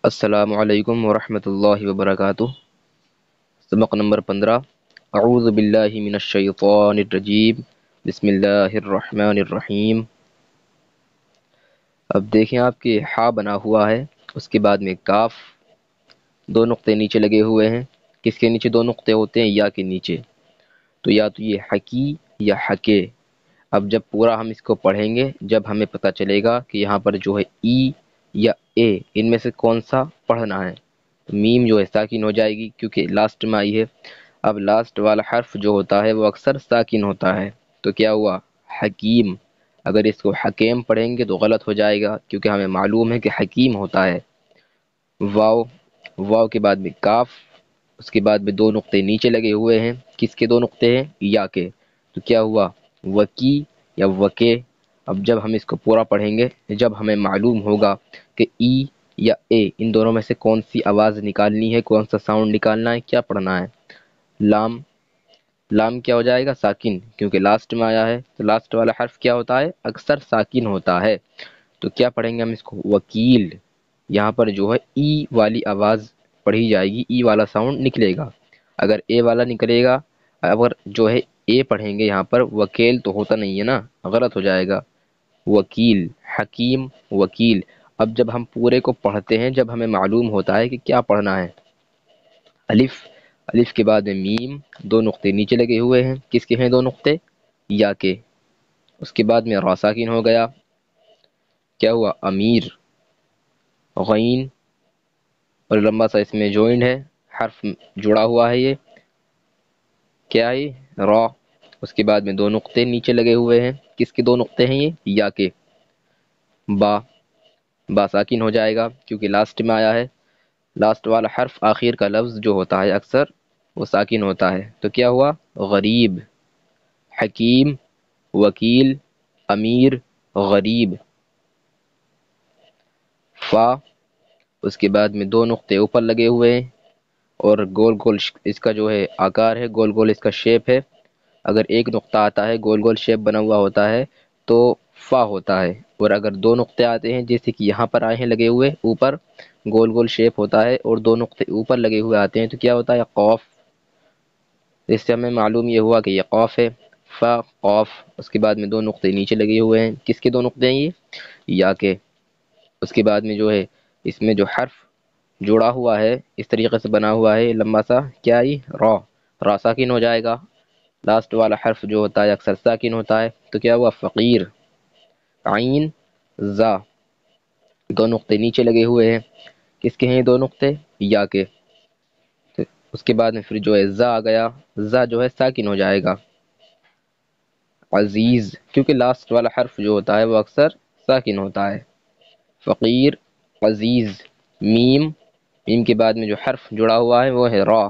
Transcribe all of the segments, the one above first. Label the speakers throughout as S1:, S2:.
S1: السلام علیکم ورحمۃ اللہ وبرکاتہ۔ سبق نمبر 15۔ اعوذ باللہ من الشیطان الرجیم، بسم اللہ الرحمن الرحیم۔ اب دیکھیں آپ کے ہا بنا ہوا ہے، اس کے بعد میں کاف، دو نقطے نیچے لگے ہوئے ہیں۔ کس کے نیچے دو نقطے ہوتے ہیں؟ یا کے نیچے۔ تو یا تو یہ حکی یا حکے۔ اب جب پورا ہم اس کو پڑھیں گے، جب ہمیں پتہ چلے گا کہ یہاں پر جو ہے ای یا اے، ان میں سے کون سا پڑھنا ہے، میم جو ہے ساکن ہو جائے گی کیونکہ لاسٹ میں آئی ہے۔ اب لاسٹ والا حرف جو ہوتا ہے وہ اکثر ساکن ہوتا ہے، تو کیا ہوا؟ حکیم۔ اگر اس کو حکیم پڑھیں گے تو غلط ہو جائے گا کیونکہ ہمیں معلوم ہے کہ حکیم ہوتا ہے۔ واو، واو کے بعد میں کاف، اس کے بعد میں دو نقطے نیچے لگے ہوئے ہیں۔ کس کے دو نقطے ہیں؟ یا کے۔ تو کیا ہوا؟ وکی یا وکے۔ اب جب ہم اس کو پورا پڑھیں گے، جب ہمیں معلوم ہوگا کہ ای یا اے، ان دونوں میں سے کون سی آواز نکالنی ہے، کون سا ساؤنڈ نکالنا ہے، کیا پڑھنا ہے؟ لام، لام کیا ہو جائے گا؟ ساکن، کیونکہ لاسٹ میں آیا ہے۔ تو لاسٹ والا حرف کیا ہوتا ہے؟ اکثر ساکن ہوتا ہے۔ تو کیا پڑھیں گے ہم اس کو؟ وکیل۔ یہاں پر جو ہے ای والی آواز پڑھی جائے گی، ای والا ساؤنڈ نکلے گا۔ اگر اے والا نکلے گا، اگر جو ہے اے پڑھیں گے یہاں پر، وکیل تو ہوتا نہیں ہے نا، غلط ہو جائے گا۔ وکیل، حکیم، وکیل۔ اب جب ہم پورے کو پڑھتے ہیں، جب ہمیں معلوم ہوتا ہے کہ کیا پڑھنا ہے، الف، الف کے بعد میں میم، دو نقطے نیچے لگے ہوئے ہیں۔ کس کے ہیں دو نقطے؟ یا کے۔ اس کے بعد میں را ساکن ہو گیا، کیا ہوا؟ امیر، غین، اور لمبا سا اس میں جوائنڈ ہے، حرف جڑا ہوا ہے، یہ کیا ہے؟ را۔ اس کے بعد میں دو نقطے نیچے لگے ہوئے ہیں۔ کس کے دو نقطے ہیں یہ؟ یا کے۔ با، با ساکن ہو جائے گا کیونکہ لاسٹ میں آیا ہے۔ لاسٹ والا حرف آخر کا لفظ جو ہوتا ہے اکثر وہ ساکن ہوتا ہے۔ تو کیا ہوا؟ غریب، حکیم، وکیل، امیر، غریب۔ فا، اس کے بعد میں دو نقطے اوپر لگے ہوئے ہیں اور گول گول اس کا جو ہے آکار ہے، گول گول اس کا شیپ ہے۔ اگر ایک نقطہ آتا ہے، گول گول شیپ بنا ہوا ہوتا ہے تو فا ہوتا ہے، اور اگر دو نقطے آتے ہیں جیسے کہ یہاں پر آئے ہیں لگے ہوئے اوپر، گول گول شیپ ہوتا ہے، اور دو نقطے اوپر لگے ہوئے آتے ہیں تو کیا ہوتا ہے؟ قوف۔ اس سے ہمیں معلوم یہ ہوا کہ یہ قوف ہے، فا قوف۔ اس کے بعد میں دو نقطے نیچے لگے ہوئے ہیں۔ کس کے دو نقطے ہیں یہ؟ یا کے۔ اس کے بعد میں جو ہے اس میں جو حرف جڑا ہوا ہے، اس طریقے سے بنا ہوا ہے لمبا سا، کیا یہ؟ را، را ساکن ہو جائے گا۔ لاسٹ والا حرف جو ہوتا ہے اکثر ساکن ہوتا ہے، تو کیا ہوا؟ فقیر، عین، زا، دو نقطے نیچے لگے ہوئے ہیں۔ کس کے ہیں دو نقطے؟ یا کے۔ اس کے بعد میں پھر جو ہے زا آ گیا، زا جو ہے ساکن ہو جائے گا۔ عزیز، کیونکہ لاسٹ والا حرف جو ہوتا ہے وہ اکثر ساکن ہوتا ہے۔ فقیر، عزیز، میم، میم کے بعد میں جو حرف جڑا ہوا ہے وہ ہے را،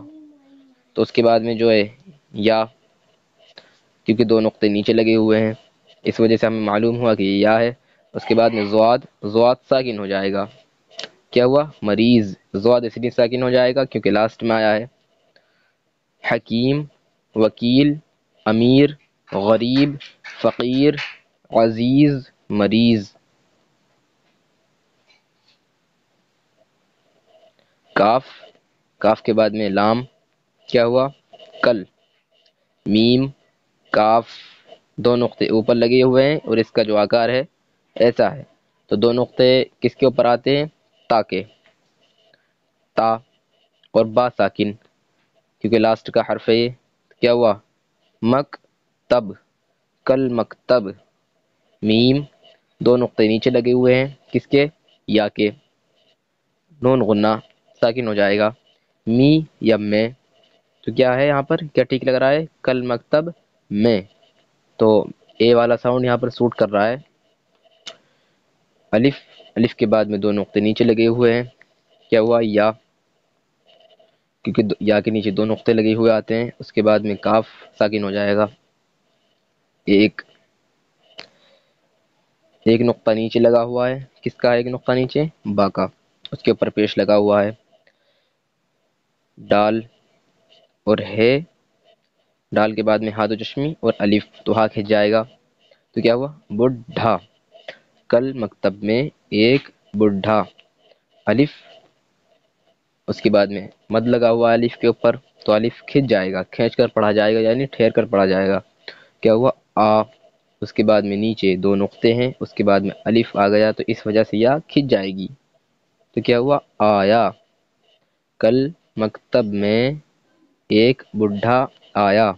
S1: تو اس کے بعد میں جو ہے یا، کیونکہ دو نقطے نیچے لگے ہوئے ہیں اس وجہ سے ہمیں معلوم ہوا کہ یہ یا ہے۔ اس کے بعد میں زواد، زواد ساکن ہو جائے گا، کیا ہوا؟ مریض۔ زواد اس لیے ساکن ہو جائے گا کیونکہ لاسٹ میں آیا ہے۔ حکیم، وکیل، امیر، غریب، فقیر، عزیز، مریض۔ کاف، کاف کے بعد میں لام، کیا ہوا؟ کل۔ میم، کاف، دو نقطے اوپر لگے ہوئے ہیں اور اس کا جو آکار ہے ایسا ہے، تو دو نقطے کس کے اوپر آتے ہیں؟ تا کے۔ تا، اور با ساکن کیونکہ لاسٹ کا حرف ہے یہ، کیا ہوا؟ مکتب، کل مکتب۔ میم، دو نقطے نیچے لگے ہوئے ہیں، کس کے؟ یا کے۔ نون غنہ ساکن ہو جائے گا۔ می یا میں، تو کیا ہے یہاں پر؟ کیا ٹھیک لگ رہا ہے؟ کل مکتب میں، تو اے والا ساؤنڈ یہاں پر سوٹ کر رہا ہے۔ الف، الف کے بعد میں دو نقطے نیچے لگے ہوئے ہیں، کیا ہوا؟ یا، کیونکہ یا کے نیچے دو نقطے لگے ہوئے آتے ہیں۔ اس کے بعد میں کاف ساکن ہو جائے گا، ایک نقطہ نیچے لگا ہوا ہے۔ کس کا ایک نقطہ نیچے؟ با کا، اس کے اوپر پیش لگا ہوا ہے۔ ڈال اور ہے، ڈال کے بعد میں ہاتھ و چشمی اور الف، تو ہا کھنچ جائے گا، تو کیا ہوا؟ بڈھا، کل مکتب میں ایک بڈھا۔ الف، اس کے بعد میں مد لگا ہوا ہے الف کے اوپر، تو الف کھنچ جائے گا، کھینچ کر پڑھا جائے گا، یعنی ٹھہر کر پڑھا جائے گا۔ کیا ہوا؟ آ۔ اس کے بعد میں نیچے دو نقطے ہیں، اس کے بعد میں الف آ گیا تو اس وجہ سے یا کھنچ جائے گی، تو کیا ہوا؟ آیا۔ کل مکتب میں ایک بوڑھا آیا،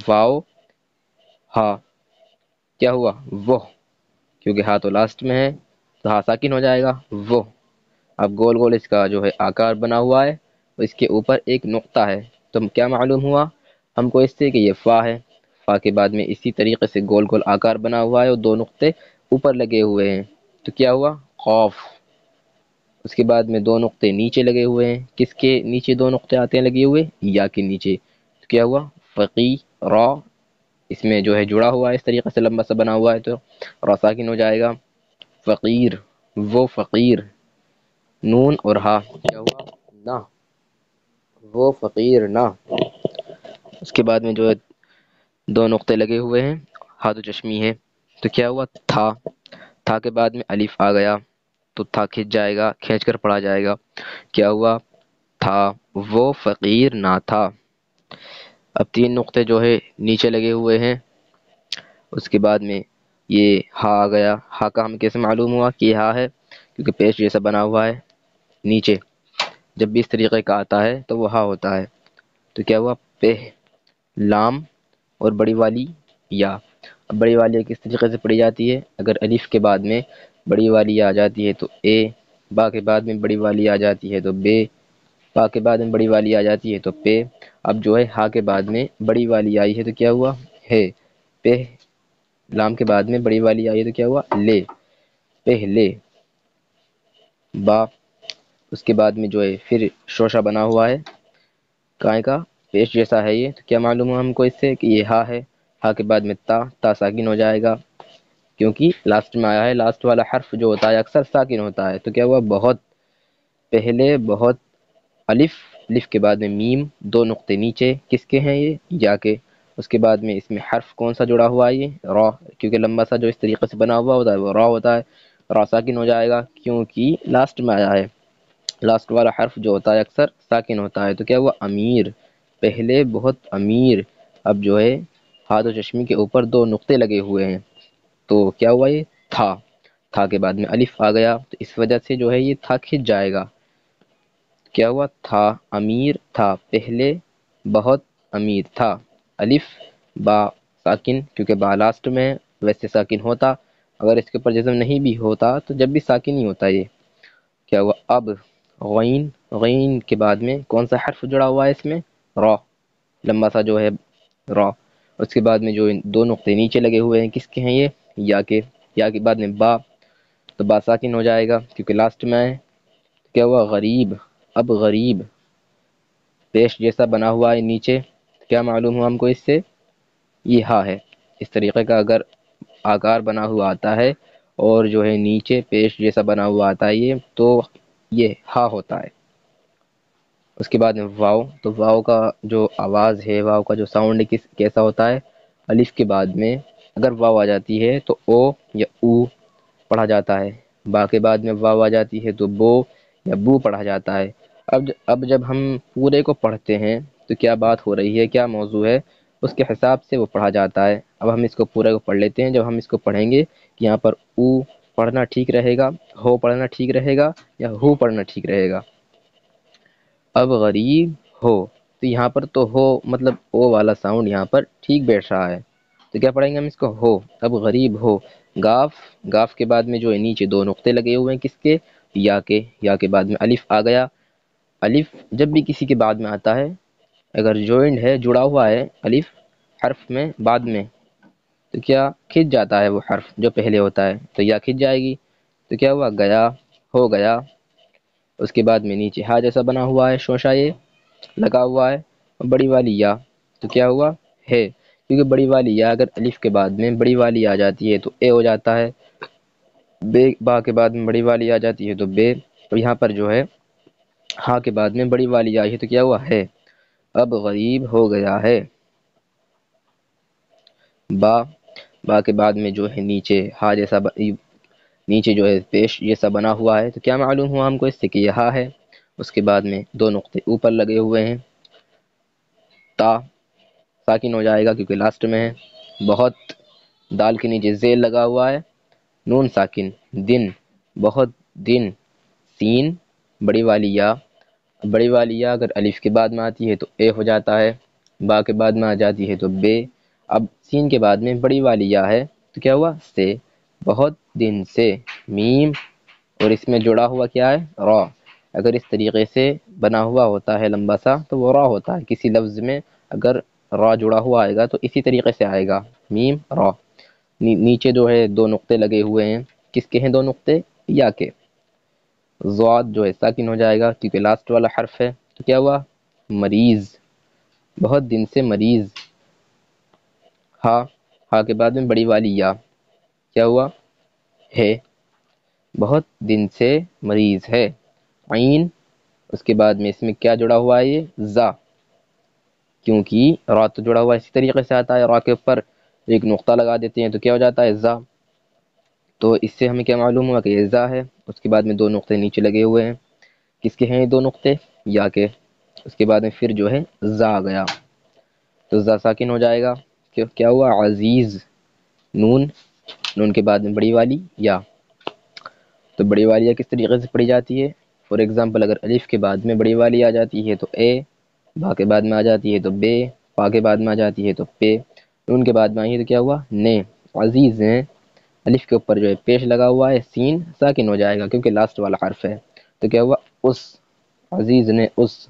S1: واو ہا، کیا ہوا؟ وہ، کیونکہ ہا تو لاسٹ میں ہے تو ہا ساکن ہو جائے گا، وہ۔ اب گول گول اس کا جو ہے آکار بنا ہوا ہے، اس کے اوپر ایک نقطہ ہے، تو کیا معلوم ہوا ہم کو اس سے کہ یہ فا ہے۔ فا کے بعد میں اسی طریقے سے گول گول آکار بنا ہوا ہے اور دو نقطے اوپر لگے ہوئے ہیں، تو کیا ہوا؟ خوف۔ اس کے بعد میں دو نقطے نیچے لگے ہوئے ہیں، کس کے نیچے دو نقطے آتے ہیں لگے ہوئے؟ یا کے نیچے، تو کیا ہوا؟ فقی را، اس میں جو ہے جڑا ہوا ہے اس طریقے سے لمبا سا بنا ہوا ہے تو را ساکن ہو جائے گا۔ فقیر، وہ فقیر۔ نون اور ہا، کیا ہوا؟ نہ، وہ فقیر نہ۔ اس کے بعد میں جو ہے دو نقطے لگے ہوئے ہیں، ہاتھ و چشمی ہے، تو کیا ہوا؟ تھا۔ تھا کے بعد میں الف آ گیا تو تھا کھنچ جائے گا، کھینچ کر پڑھا جائے گا، کیا ہوا؟ تھا وہ فقیر نہ تھا۔ اب تین نقطے جو ہے نیچے لگے ہوئے ہیں، اس کے بعد میں یہ ہا آ گیا۔ ہا کا ہم کیسے معلوم ہوا کہ یہ ہا ہے؟ کیونکہ پیش جیسا بنا ہوا ہے نیچے، جب بھی اس طریقے کا آتا ہے تو وہ ہا ہوتا ہے، تو کیا ہوا؟ پہ۔ لام اور بڑی والی یا۔ اب بڑی والی کس طریقے سے پڑھی جاتی ہے؟ اگر الف کے بعد میں بڑی والی آ جاتی ہے تو اے، با کے بعد میں بڑی والی آ جاتی ہے تو بے، با کے بعد میں بڑی والی آ جاتی ہے تو پے۔ اب جو ہے ہا کے بعد میں بڑی والی آئی ہے تو کیا ہوا؟ ہے۔ پہ۔ لام کے بعد میں بڑی والی آئی ہے تو کیا ہوا؟ لے، پہلے۔ با، اس کے بعد میں جو ہے پھر شوشہ بنا ہوا ہے کائیں کا، پیش جیسا ہے یہ، تو کیا معلوم ہو ہم کو اس سے کہ یہ ہا ہے۔ ہا کے بعد میں تا، تا ساکن ہو جائے گا کیونکہ لاسٹ میں آیا ہے، لاسٹ والا حرف جو ہوتا ہے اکثر ساکن ہوتا ہے، تو کیا ہوا؟ بہت۔ پہلے بہت، الف، الف کے بعد میں میم، دو نقطے نیچے، کس کے ہیں یہ؟ یا کے۔ اس کے بعد میں اس میں حرف کون سا جڑا ہوا ہے؟ یہ را، کیونکہ لمبا سا جو اس طریقے سے بنا ہوا ہوتا ہے وہ را ہوتا ہے، را ساکن ہو جائے گا کیونکہ لاسٹ میں آیا ہے، لاسٹ والا حرف جو ہوتا ہے اکثر ساکن ہوتا ہے، تو کیا ہوا؟ امیر۔ پہلے بہت امیر۔ اب جو ہے ہاتھ و چشمی کے اوپر دو نقطے لگے ہوئے ہیں، تو کیا ہوا؟ یہ تھا۔ تھا کے بعد میں الف آ گیا تو اس وجہ سے جو ہے یہ تھا کھنچ جائے گا، کیا ہوا؟ تھا امیر تھا، پہلے بہت امیر تھا۔ الف با ساکن، کیونکہ با لاسٹ میں ہے، ویسے ساکن ہوتا، اگر اس کے اوپر جزم نہیں بھی ہوتا تو جب بھی ساکن ہی ہوتا یہ، کیا ہوا؟ اب۔ غین، غین کے بعد میں کون سا حرف جڑا ہوا ہے اس میں؟ را، لمبا سا جو ہے را۔ اس کے بعد میں جو دو نقطے نیچے لگے ہوئے ہیں کس کے ہیں یہ؟ یا کے۔ یا کے بعد میں با، تو با ساکن ہو جائے گا کیونکہ لاسٹ میں ہے، کیا ہوا؟ غریب۔ اب غریب، پیش جیسا بنا ہوا ہے نیچے، کیا معلوم ہوا ہم کو اس سے؟ یہ ہا ہے۔ اس طریقے کا اگر آکار بنا ہوا آتا ہے اور جو ہے نیچے پیش جیسا بنا ہوا آتا ہے یہ، تو یہ ہا ہوتا ہے۔ اس کے بعد میں واو، تو واو کا جو آواز ہے، واو کا جو ساؤنڈ کیسا ہوتا ہے؟ الف کے بعد میں اگر واو آ جاتی ہے تو او یا او پڑھا جاتا ہے، با کے بعد میں واو آ جاتی ہے تو بو یا بو پڑھا جاتا ہے۔ اب جب ہم پورے کو پڑھتے ہیں تو کیا بات ہو رہی ہے، کیا موضوع ہے، اس کے حساب سے وہ پڑھا جاتا ہے۔ اب ہم اس کو پورے کو پڑھ لیتے ہیں، جب ہم اس کو پڑھیں گے کہ یہاں پر او پڑھنا ٹھیک رہے گا، ہو پڑھنا ٹھیک رہے گا یا ہو پڑھنا ٹھیک رہے گا؟ اب غریب ہو، تو یہاں پر تو ہو مطلب او والا ساؤنڈ یہاں پر ٹھیک بیٹھ رہا ہے، تو کیا پڑھیں گے ہم اس کو؟ ہو۔ اب غریب ہو۔ گاف، گاف کے بعد میں جو ہے نیچے دو نقطے لگے ہوئے ہیں کس کے؟ یا کے۔ یا کے بعد میں الف آ گیا۔ الف جب بھی کسی کے بعد میں آتا ہے، اگر جوائنڈ ہے، جڑا ہوا ہے الف حرف میں بعد میں، تو کیا کھنچ جاتا ہے وہ حرف جو پہلے ہوتا ہے، تو یا کھنچ جائے گی، تو کیا ہوا؟ گیا، ہو گیا۔ اس کے بعد میں نیچے ہا جیسا بنا ہوا ہے، شوشہ یہ لگا ہوا ہے، بڑی والی یا، تو کیا ہوا؟ ہے، کیونکہ بڑی والی یا اگر الف کے بعد میں بڑی والی آ جاتی ہے تو اے ہو جاتا ہے، بے، با کے بعد میں بڑی والی آ جاتی ہے تو بے، تو یہاں پر جو ہے ہا کے بعد میں بڑی والی آئی ہے تو کیا ہوا؟ ہے۔ اب غریب ہو گیا ہے۔ با، با کے بعد میں جو ہے نیچے ہا جیسا نیچے جو ہے پیش جیسا بنا ہوا ہے، تو کیا معلوم ہوا ہم کو اس سے کہ یہ ہا ہے۔ اس کے بعد میں دو نقطے اوپر لگے ہوئے ہیں، تا ساکن ہو جائے گا کیونکہ لاسٹ میں ہے، بہت دال کے نیچے ذیل لگا ہوا ہے، نون ساکن، دن، بہت دن، سین، بڑی والی یا، بڑی والی یا اگر الف کے بعد میں آتی ہے تو اے ہو جاتا ہے، با کے بعد میں آ جاتی ہے تو بے، اب سین کے بعد میں بڑی والی یا ہے تو کیا ہوا سے، بہت دن سے، میم، اور اس میں جڑا ہوا کیا ہے را، اگر اس طریقے سے بنا ہوا ہوتا ہے لمبا سا تو وہ را ہوتا ہے، کسی لفظ میں اگر را جڑا ہوا آئے گا تو اسی طریقے سے آئے گا، میم را، نیچے جو ہے دو نقطے لگے ہوئے ہیں، کس کے ہیں دو نقطے، یا کے، ضاد جو ہے ساکن ہو جائے گا کیونکہ لاسٹ والا حرف ہے تو کیا ہوا مریض، بہت دن سے مریض، ہا، ہا کے بعد میں بڑی والی یا، کیا ہوا ہے، بہت دن سے مریض ہے، عین، اس کے بعد میں اس میں کیا جڑا ہوا ہے یہ زا، کیونکہ را تو جڑا ہوا اسی طریقے سے آتا ہے، را کے اوپر ایک نقطہ لگا دیتے ہیں تو کیا ہو جاتا ہے زا، تو اس سے ہمیں کیا معلوم ہوا کہ یہ زا ہے، اس کے بعد میں دو نقطے نیچے لگے ہوئے ہیں، کس کے ہیں یہ دو نقطے، یا کے، اس کے بعد میں پھر جو ہے زا آ گیا تو زا ساکن ہو جائے گا، کیا ہوا عزیز، نون، نون کے بعد میں بڑی والی یا، تو بڑی والی یا کس طریقے سے پڑھی جاتی ہے، فار ایگزامپل اگر الف کے بعد میں بڑی والی آ جاتی ہے تو اے، با کے بعد میں آ جاتی ہے تو بے، پا کے بعد میں آ جاتی ہے تو پے، نون کے بعد میں آئی ہے تو کیا ہوا نے، عزیز ہیں، الف کے اوپر جو ہے پیش لگا ہوا ہے، سین ساکن ہو جائے گا کیونکہ لاسٹ والا حرف ہے تو کیا ہوا اس، عزیز نے اس،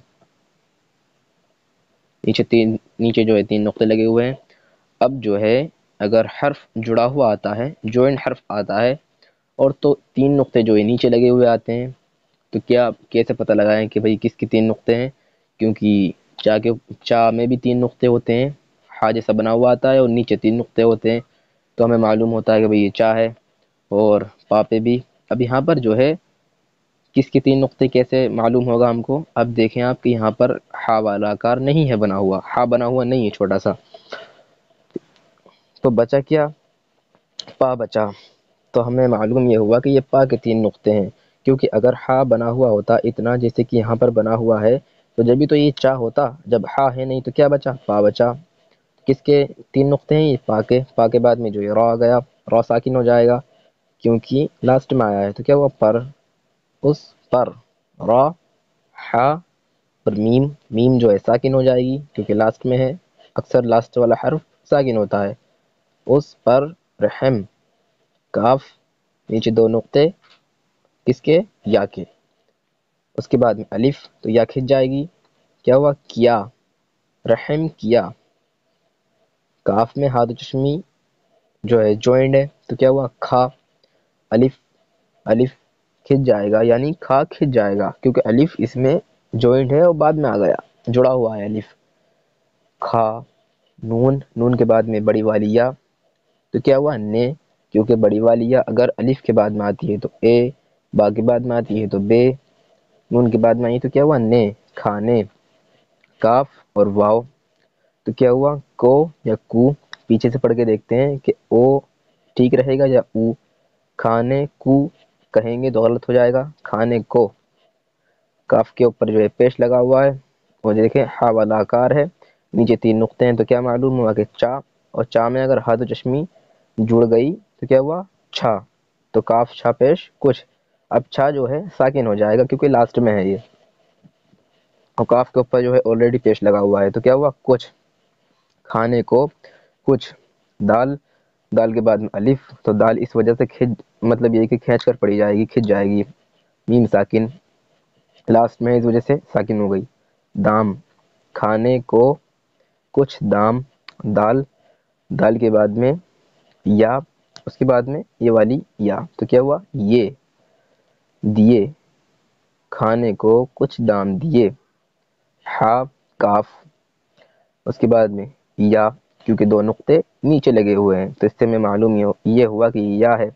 S1: نیچے جو ہے تین نقطے لگے ہوئے ہیں، اب جو ہے اگر حرف جڑا ہوا آتا ہے، جوائنٹ حرف آتا ہے اور تو تین نقطے جو ہے نیچے لگے ہوئے آتے ہیں تو کیا کیسے پتہ لگائیں کہ بھئی کس کے تین نقطے ہیں، کیونکہ چا میں بھی تین نقطے ہوتے ہیں، ہا جیسا بنا ہوا آتا ہے اور نیچے تین نقطے ہوتے ہیں تو ہمیں معلوم ہوتا ہے کہ بھئی یہ چا ہے، اور پا پہ بھی، اب یہاں پر جو ہے کس کے تین نقطے کیسے معلوم ہوگا ہم کو، اب دیکھیں آپ کہ یہاں پر ہا والا آکار نہیں ہے بنا ہوا، ہا بنا ہوا نہیں ہے چھوٹا سا، تو بچا کیا پا بچا، تو ہمیں معلوم یہ ہوا کہ یہ پا کے تین نقطے ہیں، کیونکہ اگر ہا بنا ہوا ہوتا اتنا جیسے کہ یہاں پر بنا ہوا ہے تو جبھی تو یہ چا ہوتا، جب ہا ہے نہیں تو کیا بچا پا بچا، کس کے تین نقطے ہیں یہ پا کے، پا کے بعد میں جو یہ را آ گیا، را ساکن ہو جائے گا کیونکہ لاسٹ میں آیا ہے تو کیا ہوا پر، اس پر، را، ہا اور میم، میم جو ہے ساکن ہو جائے گی کیونکہ لاسٹ میں ہے، اکثر لاسٹ والا حرف ساکن ہوتا ہے، اس پر رحم، کاف، نیچے دو نقطے کس کے یا کے، اس کے بعد میں الف تو یا کھنچ جائے گی، کیا ہوا کیا، رحم کیا، کاف میں ہاتھ چشمی جو ہے جوائنڈ ہے تو کیا ہوا کھا، الف، الف کھنچ جائے گا یعنی کھا کھنچ جائے گا کیونکہ الف اس میں جوائنٹ ہے اور بعد میں آ گیا جڑا ہوا ہے الف، کھا، نون، نون کے بعد میں بڑی والی یا تو کیا ہوا نے، کیونکہ بڑی والی یا اگر الف کے بعد میں آتی ہے تو اے، با کے بعد میں آتی ہے تو بے، نون کے بعد میں آئی تو کیا ہوا نے، کھانے، کاف اور واو تو کیا ہوا کو یا کو، پیچھے سے پڑھ کے دیکھتے ہیں کہ او ٹھیک رہے گا یا او، کھانے کو کہیں گے تو غلط ہو جائے گا، کھانے کو، کاف کے اوپر جو ہے پیش لگا ہوا ہے وہ دیکھیں ہا والا آکار ہے، نیچے تین نقطے ہیں تو کیا معلوم ہوا کہ چا، اور چا میں اگر ہاتھ چشمی جڑ گئی تو کیا ہوا چھا، تو کاف چھا پیش کچھ، اب چھا جو ہے ساکن ہو جائے گا کیونکہ لاسٹ میں ہے یہ، اور کاف کے اوپر جو ہے آلریڈی پیش لگا ہوا ہے تو کیا ہوا کچھ، کھانے کو کچھ، دال، دال کے بعد میں الف تو دال اس وجہ سے مطلب یہ کہ کھینچ کر پڑھی جائے گی، کھنچ جائے گی، میم ساکن لاسٹ میں اس وجہ سے ساکن ہو گئی، دام، کھانے کو کچھ دام، دال، دال کے بعد میں یا، اس کے بعد میں یہ والی یا تو کیا ہوا یہ، دیے، کھانے کو کچھ دام دیے، ہا، کاف، اس کے بعد میں یا، کیونکہ دو نقطے نیچے لگے ہوئے ہیں تو اس سے ہمیں معلوم یہ ہوا کہ یہ یا ہے،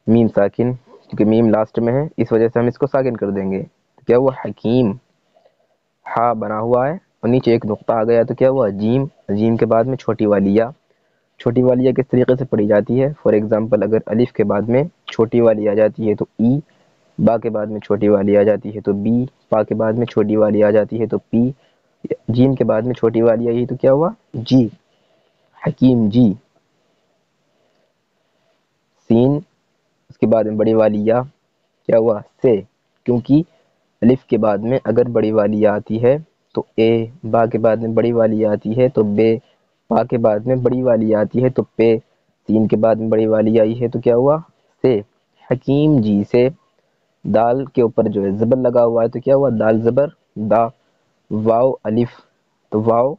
S1: میم ساکن کیونکہ میم لاسٹ میں ہے اس وجہ سے ہم اس کو ساکن کر دیں گے، کیا ہوا حکیم، ہا بنا ہوا ہے اور نیچے ایک نقطہ آ گیا تو کیا ہوا جیم، جیم کے بعد میں چھوٹی والی یا، چھوٹی والی یا کس طریقے سے پڑھی جاتی ہے، فار ایگزامپل اگر الف کے بعد میں چھوٹی والی آ جاتی ہے تو ای، با کے بعد میں چھوٹی والی آ جاتی ہے تو بی، پا کے بعد میں چھوٹی والی آ جاتی ہے تو پی، جیم کے بعد میں چھوٹی والی آئی تو کیا ہوا؟ جی، حکیم جی۔ سین، اس کے بعد میں بڑی والی یا، کیا ہوا؟ سے، کیونکہ الف کے بعد میں اگر بڑی والی آتی ہے تو اے، با کے بعد میں بڑی والی آتی ہے تو بے، پا کے بعد میں بڑی والی آتی ہے تو پے، سین کے بعد میں بڑی والی آئی ہے تو کیا ہوا؟ سے، حکیم جی سے۔ دال کے اوپر جو ہے زبر لگا ہوا ہے تو کیا ہوا؟ دال زبر دا۔ واو الف، تو واو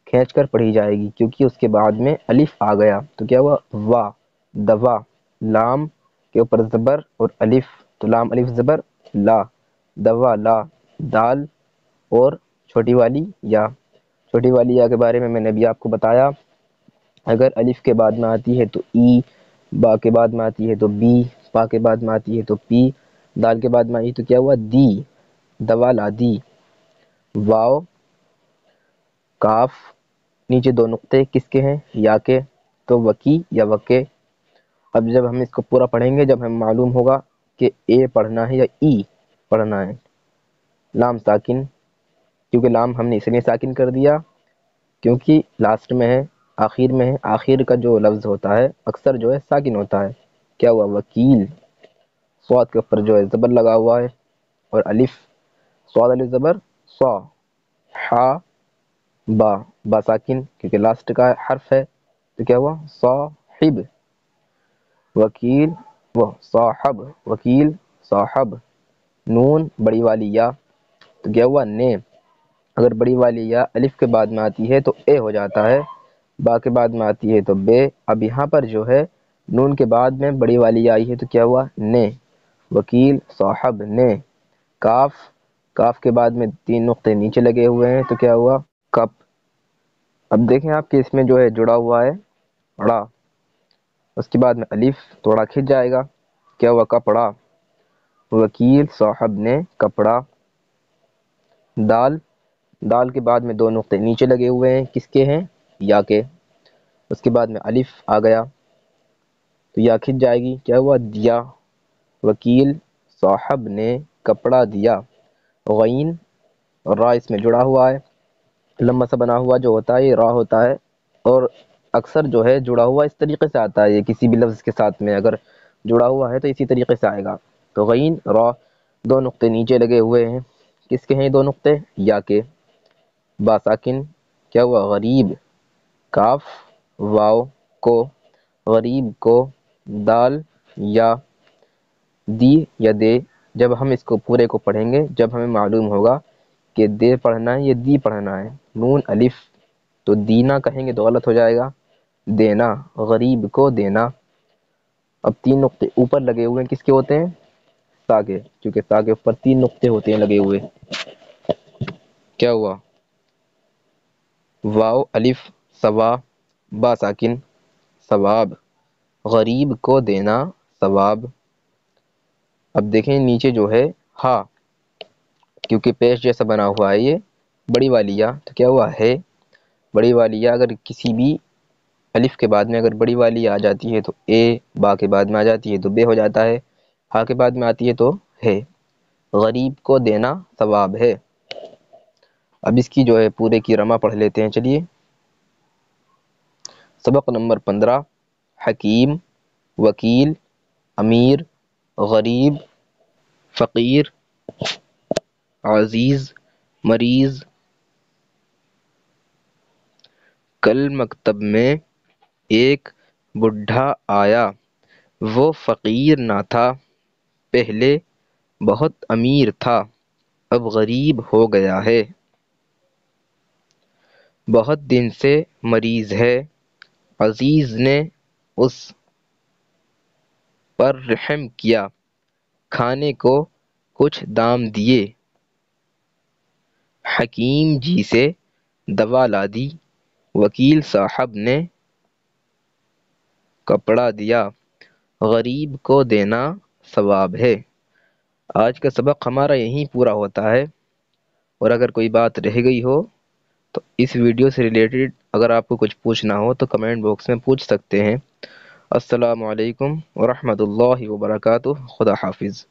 S1: کھینچ کر پڑھی جائے گی کیونکہ اس کے بعد میں الف آ گیا تو کیا ہوا؟ وا، دوا۔ لام کے اوپر زبر اور الف تو لام الف زبر لا، دوا لا۔ دال اور چھوٹی والی یا، چھوٹی والی یا کے بارے میں نے ابھی آپ کو بتایا، اگر الف کے بعد میں آتی ہے تو ای، با کے بعد میں آتی ہے تو بی، پا کے بعد میں آتی ہے تو پی، دال کے بعد میں آئی تو کیا ہوا؟ دی، دوا لا دی۔ واو، کاف، نیچے دو نقطے کس کے ہیں؟ یا کے، تو وکی یا وکے۔ اب جب ہم اس کو پورا پڑھیں گے، جب ہمیں معلوم ہوگا کہ اے پڑھنا ہے یا ای پڑھنا ہے۔ لام ساکن، کیونکہ لام ہم نے اس لیے ساکن کر دیا کیونکہ لاسٹ میں ہے، آخر میں ہے، آخر کا جو لفظ ہوتا ہے اکثر جو ہے ساکن ہوتا ہے۔ کیا ہوا؟ وکیل۔ صاد کے اوپر جو ہے زبر لگا ہوا ہے اور الف، صاد الف زبر صا، حا با، با ساکن کیونکہ لاسٹ کا حرف ہے تو کیا ہوا؟ صاحب، وکیل وہ صاحب، وکیل صاحب۔ نون بڑی والی یا تو کیا ہوا؟ نے، اگر بڑی والی یا الف کے بعد میں آتی ہے تو اے ہو جاتا ہے، با کے بعد میں آتی ہے تو بے۔ اب یہاں پر جو ہے نون کے بعد میں بڑی والی آئی ہے تو کیا ہوا؟ نے، وکیل صاحب نے۔ کاف، کاف کے بعد میں تین نقطے نیچے لگے ہوئے ہیں تو کیا ہوا؟ کپ۔ اب دیکھیں آپ کے اس میں جو ہے جڑا ہوا ہے اڑا، اس کے بعد میں الف تھوڑا کھنچ جائے گا، کیا ہوا؟ کپڑا، وکیل صاحب نے کپڑا۔ دال، دال کے بعد میں دو نقطے نیچے لگے ہوئے ہیں کس کے ہیں؟ یا کے، اس کے بعد میں الف آ گیا تو یا کھنچ جائے گی، کیا ہوا؟ دیا، وکیل صاحب نے کپڑا دیا۔ غین، را اس میں جڑا ہوا ہے، لمبا سا بنا ہوا جو ہوتا ہے یہ را ہوتا ہے، اور اکثر جو ہے جڑا ہوا اس طریقے سے آتا ہے، یہ کسی بھی لفظ کے ساتھ میں اگر جڑا ہوا ہے تو اسی طریقے سے آئے گا۔ تو غین را، دو نقطے نیچے لگے ہوئے ہیں کس کے ہیں یہ دو نقطے؟ یا کے۔ با ساکن، کیا ہوا؟ غریب، کاف واو کو، غریب کو۔ دال یا، دی یا دے، جب ہم اس کو پورے کو پڑھیں گے جب ہمیں معلوم ہوگا کہ دے پڑھنا ہے یا دی پڑھنا ہے۔ نون الف، تو دینا کہیں گے تو غلط ہو جائے گا، دینا، غریب کو دینا۔ اب تین نقطے اوپر لگے ہوئے ہیں کس کے ہوتے ہیں؟ سا کے، کیونکہ سا کے اوپر تین نقطے ہوتے ہیں لگے ہوئے، کیا ہوا؟ واو الف سوا، با ساکن ثواب، غریب کو دینا ثواب۔ اب دیکھیں نیچے جو ہے ہا، کیونکہ پیش جیسا بنا ہوا ہے یہ بڑی والی یا تو کیا ہوا؟ ہے، بڑی والی یا اگر کسی بھی الف کے بعد میں اگر بڑی والی آ جاتی ہے تو اے، با کے بعد میں آ جاتی ہے تو بے ہو جاتا ہے، ہا کے بعد میں آتی ہے تو ہے۔ غریب کو دینا ثواب ہے۔ اب اس کی جو ہے پورے کی رمہ پڑھ لیتے ہیں، چلیے۔ سبق نمبر 15، حکیم، وکیل، امیر، غریب، فقیر، عزیز، مریض۔ کل مکتب میں ایک بوڑھا آیا، وہ فقیر نہ تھا، پہلے بہت امیر تھا، اب غریب ہو گیا ہے، بہت دن سے مریض ہے، عزیز نے اس پر رحم کیا، کھانے کو کچھ دام دیے، حکیم جی سے دوا لا دی، وکیل صاحب نے کپڑا دیا، غریب کو دینا ثواب ہے۔ آج کا سبق ہمارا یہیں پورا ہوتا ہے، اور اگر کوئی بات رہ گئی ہو تو اس ویڈیو سے ریلیٹڈ اگر آپ کو کچھ پوچھنا ہو تو کمنٹ باکس میں پوچھ سکتے ہیں۔ السلام علیکم ورحمۃ اللہ وبرکاتہ۔ خدا حافظ۔